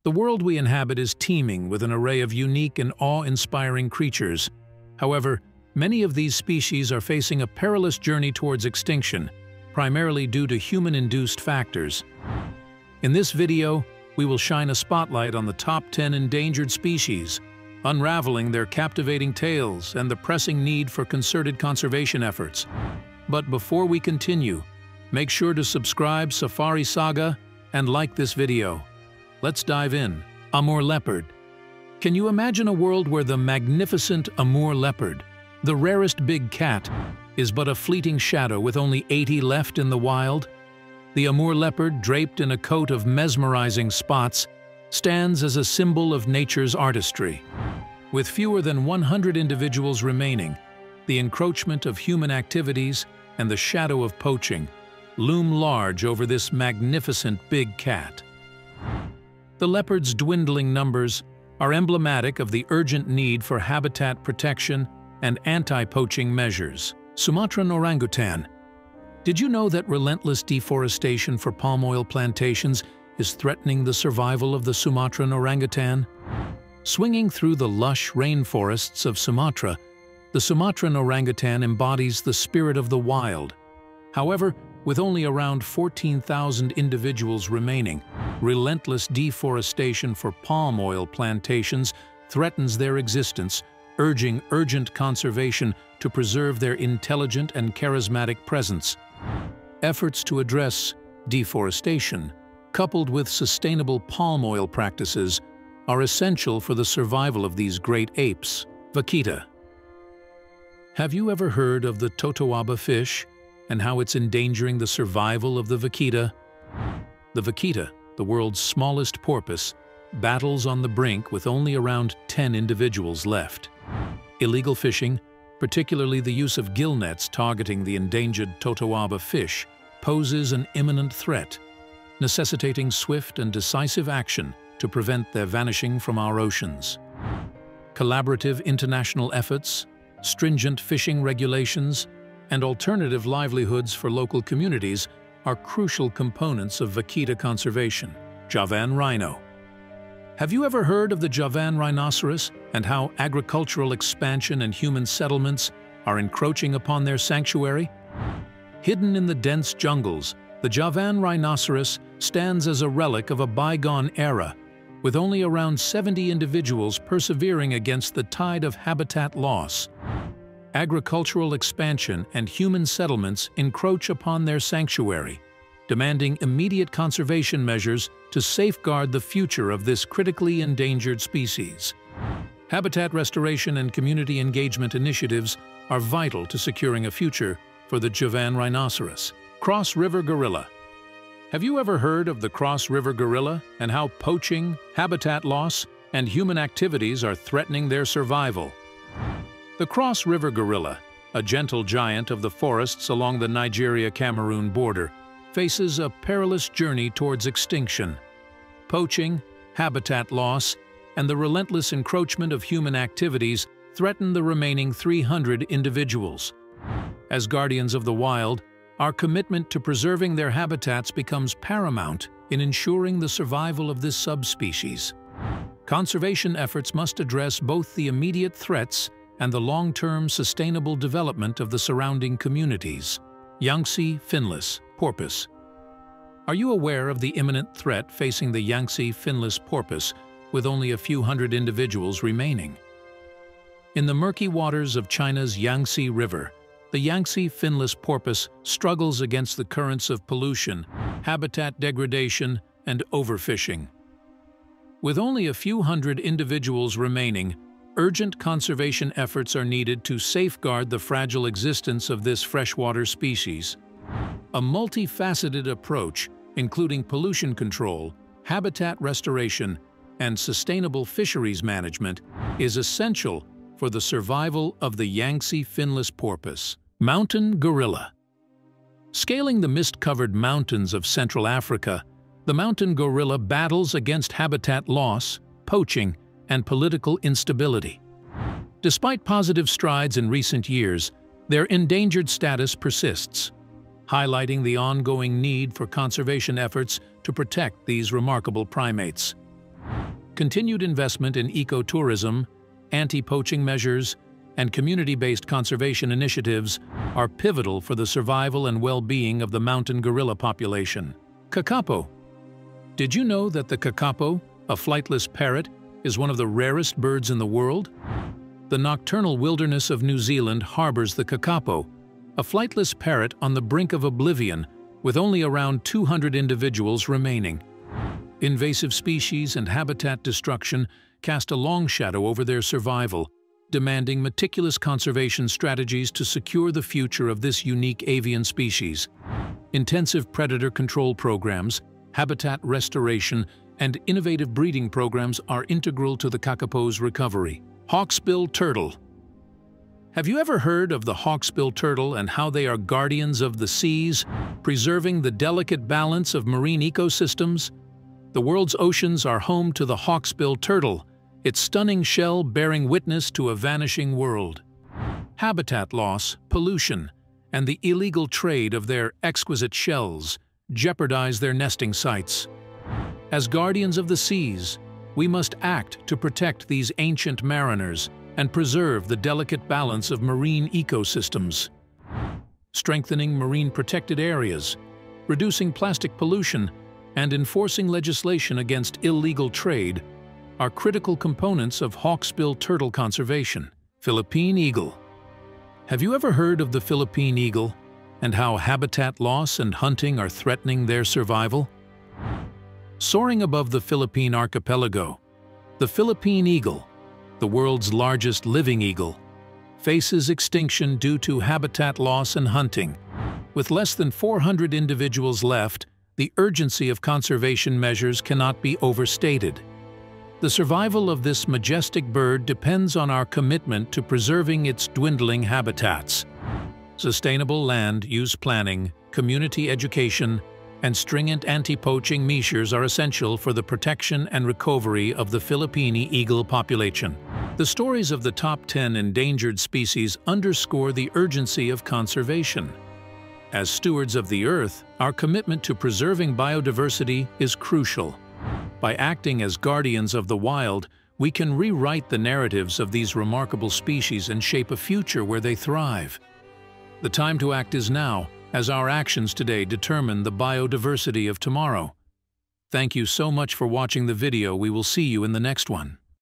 The world we inhabit is teeming with an array of unique and awe-inspiring creatures. However, many of these species are facing a perilous journey towards extinction, primarily due to human-induced factors. In this video, we will shine a spotlight on the top 10 endangered species, unraveling their captivating tales and the pressing need for concerted conservation efforts. But before we continue, make sure to subscribe Safari Saga and like this video. Let's dive in. Amur leopard. Can you imagine a world where the magnificent Amur leopard, the rarest big cat, is but a fleeting shadow with only 80 left in the wild? The Amur leopard, draped in a coat of mesmerizing spots, stands as a symbol of nature's artistry. With fewer than 100 individuals remaining, the encroachment of human activities and the shadow of poaching loom large over this magnificent big cat. The leopard's dwindling numbers are emblematic of the urgent need for habitat protection and anti-poaching measures. Sumatran orangutan. Did you know that relentless deforestation for palm oil plantations is threatening the survival of the Sumatran orangutan? Swinging through the lush rainforests of Sumatra, the Sumatran orangutan embodies the spirit of the wild. However, with only around 14,000 individuals remaining, relentless deforestation for palm oil plantations threatens their existence, urging urgent conservation to preserve their intelligent and charismatic presence. Efforts to address deforestation, coupled with sustainable palm oil practices, are essential for the survival of these great apes. Vaquita. Have you ever heard of the totoaba fish and how it's endangering the survival of the vaquita? The vaquita, the world's smallest porpoise, battles on the brink with only around 10 individuals left. Illegal fishing, particularly the use of gill nets targeting the endangered totoaba fish, poses an imminent threat, necessitating swift and decisive action to prevent their vanishing from our oceans. Collaborative international efforts, stringent fishing regulations, and alternative livelihoods for local communities are crucial components of vaquita conservation. Javan rhino. Have you ever heard of the Javan rhinoceros and how agricultural expansion and human settlements are encroaching upon their sanctuary? Hidden in the dense jungles, the Javan rhinoceros stands as a relic of a bygone era, with only around 70 individuals persevering against the tide of habitat loss. Agricultural expansion and human settlements encroach upon their sanctuary, demanding immediate conservation measures to safeguard the future of this critically endangered species. Habitat restoration and community engagement initiatives are vital to securing a future for the Javan rhinoceros. Cross River gorilla. Have you ever heard of the Cross River gorilla and how poaching, habitat loss, and human activities are threatening their survival? The Cross River gorilla, a gentle giant of the forests along the Nigeria-Cameroon border, faces a perilous journey towards extinction. Poaching, habitat loss, and the relentless encroachment of human activities threaten the remaining 300 individuals. As guardians of the wild, our commitment to preserving their habitats becomes paramount in ensuring the survival of this subspecies. Conservation efforts must address both the immediate threats and the long-term sustainable development of the surrounding communities. Yangtze finless porpoise. Are you aware of the imminent threat facing the Yangtze finless porpoise with only a few hundred individuals remaining? In the murky waters of China's Yangtze River, the Yangtze finless porpoise struggles against the currents of pollution, habitat degradation, and overfishing. With only a few hundred individuals remaining, urgent conservation efforts are needed to safeguard the fragile existence of this freshwater species. A multifaceted approach, including pollution control, habitat restoration, and sustainable fisheries management, is essential for the survival of the Yangtze finless porpoise. Mountain gorilla. Scaling the mist-covered mountains of Central Africa, the mountain gorilla battles against habitat loss, poaching, and political instability. Despite positive strides in recent years, their endangered status persists, highlighting the ongoing need for conservation efforts to protect these remarkable primates. Continued investment in ecotourism, anti-poaching measures, and community-based conservation initiatives are pivotal for the survival and well-being of the mountain gorilla population. Kakapo. Did you know that the kakapo, a flightless parrot, is one of the rarest birds in the world? The nocturnal wilderness of New Zealand harbors the kakapo, a flightless parrot on the brink of oblivion, with only around 200 individuals remaining. Invasive species and habitat destruction cast a long shadow over their survival, demanding meticulous conservation strategies to secure the future of this unique avian species. Intensive predator control programs, habitat restoration, and innovative breeding programs are integral to the kakapo's recovery. Hawksbill turtle. Have you ever heard of the hawksbill turtle and how they are guardians of the seas, preserving the delicate balance of marine ecosystems? The world's oceans are home to the hawksbill turtle, its stunning shell bearing witness to a vanishing world. Habitat loss, pollution, and the illegal trade of their exquisite shells jeopardize their nesting sites. As guardians of the seas, we must act to protect these ancient mariners and preserve the delicate balance of marine ecosystems. Strengthening marine protected areas, reducing plastic pollution, and enforcing legislation against illegal trade are critical components of hawksbill turtle conservation. Philippine eagle. Have you ever heard of the Philippine eagle and how habitat loss and hunting are threatening their survival? Soaring above the Philippine archipelago, the Philippine eagle, the world's largest living eagle, faces extinction due to habitat loss and hunting. With less than 400 individuals left, the urgency of conservation measures cannot be overstated. The survival of this majestic bird depends on our commitment to preserving its dwindling habitats. Sustainable land use planning, community education, and stringent anti-poaching measures are essential for the protection and recovery of the Philippine eagle population. The stories of the top 10 endangered species underscore the urgency of conservation. As stewards of the Earth, our commitment to preserving biodiversity is crucial. By acting as guardians of the wild, we can rewrite the narratives of these remarkable species and shape a future where they thrive. The time to act is now, as our actions today determine the biodiversity of tomorrow. Thank you so much for watching the video. We will see you in the next one.